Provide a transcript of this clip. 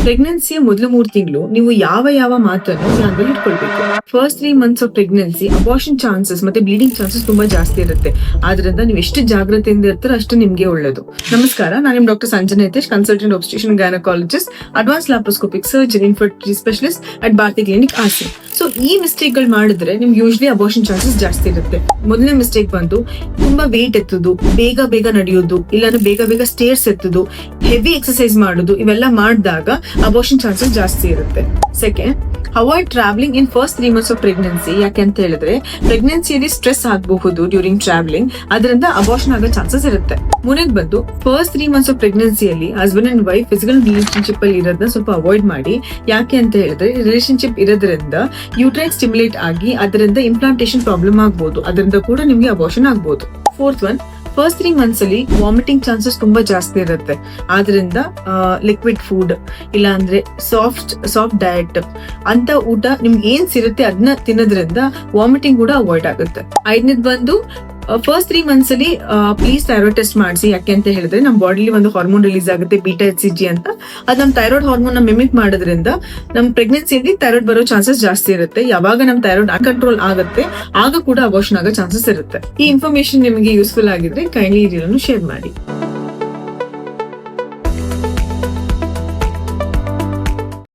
ಪ್ರೆಗ್ನೆನ್ಸಿಯ ಮೊದಲ 3 ತಿಂಗಳು ನೀವು ಯಾವ ಮಾತನ್ನು ಜ್ಞಾನದಲ್ಲಿ ಇಟ್ಕೊಳ್ಬೇಕು. First 3 months of pregnancy abortion chances ಮತ್ತೆ ಬ್ಲೀಡಿಂಗ್ ಚಾನ್ಸಸ್ ತುಂಬಾ ಜಾಸ್ತಿ ಇರುತ್ತೆ. ಆದ್ರಿಂದ ನೀವು ಎಷ್ಟು ಜಾಗ್ರತೆಯಿಂದ ಇರ್ತಾರೋ ಅಷ್ಟು ನಿಮ್ಗೆ ಒಳ್ಳೇದು. ನಮಸ್ಕಾರ, ನಾನು ನಿಮ್ doctor Sanjana Hitesh, consultant obstetrician gynaecologist, advance laparoscopic surgeon, infertility specialist at Bharati clinic, ಆಸಿ. ಸೊ ಈ ಮಿಸ್ಟೇಕ್ ಗಳು ಮಾಡಿದ್ರೆ ನಿಮ್ಗೆ ಯೂಶಲಿ ಅಬಾರ್ಷನ್ ಚಾನ್ಸಸ್ ಜಾಸ್ತಿ ಇರುತ್ತೆ. ಮೊದಲನೇ ಮಿಸ್ಟೇಕ್ ಬಂದು ತುಂಬಾ ವೇಟ್ ಎತ್ತುದು, ಬೇಗ ನಡೆಯೋದು, ಇಲ್ಲಾಂದ್ರೆ ಬೇಗ ಸ್ಟೇರ್ಸ್ ಎತ್ತುದು, ಹೆವಿ ಎಕ್ಸರ್ಸೈಸ್ ಮಾಡೋದು, ಇವೆಲ್ಲ ಮಾಡಿದಾಗ ಅಬಾರ್ಷನ್ ಚಾನ್ಸಸ್ ಜಾಸ್ತಿ ಇರುತ್ತೆ. Second, avoid travelling in first 3 months of pregnancy. ಯಾಕೆ ಅಂತ ಹೇಳಿದ್ರೆ ಪ್ರೆಗ್ನೆನ್ಸಿಯಲ್ಲಿ ಸ್ಟ್ರೆಸ್ ಆಗಬಹುದು ಡ್ಯೂರಿಂಗ್ ಟ್ರಾವೆಲಿಂಗ್, ಅದರಿಂದ ಅಬಾರ್ಷನ್ ಆಗೋ ಚಾನ್ಸಸ್ ಇರುತ್ತೆ. ಮುಂದೆ ಬಂದು ಫಸ್ಟ್ 3 ಮಂತ್ಸ್ ಆಫ್ ಪ್ರೆಗ್ನೆನ್ಸಿಯಲ್ಲಿ husband and wife physical relationship ಅಲ್ಲಿ ಇರೋದನ್ನ ಸ್ವಲ್ಪ ಅವಾಯ್ಡ್ ಮಾಡಿ. ಯಾಕೆ ಅಂತ ಹೇಳಿದ್ರೆ ರಿಲೇಶನ್ಶಿಪ್ ಇರೋದ್ರಿಂದ ಯೂಟ್ರೈನ್ ಸ್ಟಿಮ್ಯುಲೇಟ್ ಆಗಿ ಅದರಿಂದ ಇಂಪ್ಲಾಂಟೇಶನ್ ಪ್ರಾಬ್ಲಮ್ ಆಗ್ಬಹುದು, ಅದರಿಂದ ಕೂಡ ನಿಮ್ಗೆ ಅಬಾರ್ಷನ್ ಆಗ್ಬಹುದು. ಫೋರ್ತ್ ಒನ್, ಫಸ್ಟ್ 3 ಮಂತ್ಸ್ ಅಲ್ಲಿ ವಾಮಿಟಿಂಗ್ ಚಾನ್ಸಸ್ ತುಂಬಾ ಜಾಸ್ತಿ ಇರುತ್ತೆ. ಆದ್ರಿಂದ ಲಿಕ್ವಿಡ್ ಫುಡ್ ಇಲ್ಲ ಅಂದ್ರೆ ಸಾಫ್ಟ್ ಡಯಟ್ ಅಂತ ಊಟ ನಿಮ್ಗೆ ಏನ್ ಸಿರುತ್ತೆ ಅದನ್ನ ತಿನ್ನೋದ್ರಿಂದ ವಾಮಿಟಿಂಗ್ ಕೂಡ ಅವಾಯ್ಡ್ ಆಗುತ್ತೆ. 5ನೇದು ಬಂದು ಫಸ್ಟ್ 3 ಮಂತ್ಸ್ ಅಲ್ಲಿ ಪ್ಲೀಸ್ ಥೈರಾಯ್ಡ್ ಟೆಸ್ಟ್ ಮಾಡಿಸಿ. ಯಾಕೆ ಅಂತ ಹೇಳಿದ್ರೆ ನಮ್ಮ ಬಾಡಿಲಿ ಒಂದು ಹಾರ್ಮೋನ್ ರಿಲೀಸ್ ಆಗುತ್ತೆ, ಬೀಟಾ HCG ಅಂತ. ಅದು ನಮ್ಮ ಥೈರಾಯ್ಡ್ ಹಾರ್ಮೋನ್ ಮಿಮಿಕ್ ಮಾಡೋದ್ರಿಂದ ನಮ್ಮ ಪ್ರೆಗ್ನೆನ್ಸಿಯಲ್ಲಿ ಥೈರಾಯ್ಡ್ ಬರೋ ಚಾನ್ಸಸ್ ಜಾಸ್ತಿ ಇರುತ್ತೆ. ಯಾವಾಗ ನಮ್ಮ ಥೈರಾಯ್ಡ್ ಅನ್ಕಂಟ್ರೋಲ್ ಆಗುತ್ತೆ ಆಗ ಕೂಡ ಅಬಾರ್ಷನ್ ಆಗೋ ಚಾನ್ಸಸ್ ಇರುತ್ತೆ. ಈ ಇನ್ಫಾರ್ಮೇಶನ್ ನಿಮಗೆ ಯೂಸ್ಫುಲ್ ಆಗಿದ್ರೆ ಕೈಂಡ್ಲಿ ಈ ರೀಲನ್ನು ಶೇರ್ ಮಾಡಿ.